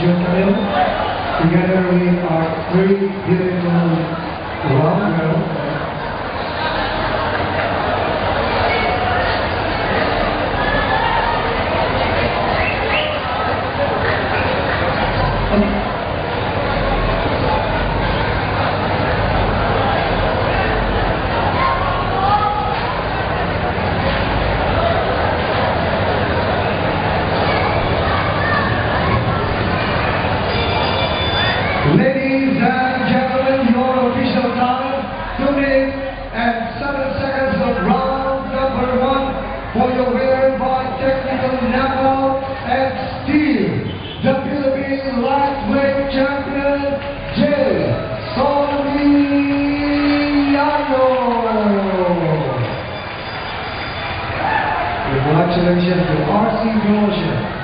Juntalil, together with our three beautiful round girls. Ladies and gentlemen, your official time, 2 minutes and 7 seconds of round number 1 for your winner by technical knockout and steel, the Philippine lightweight champion, Jay Soliano. Congratulations to RC Promotion.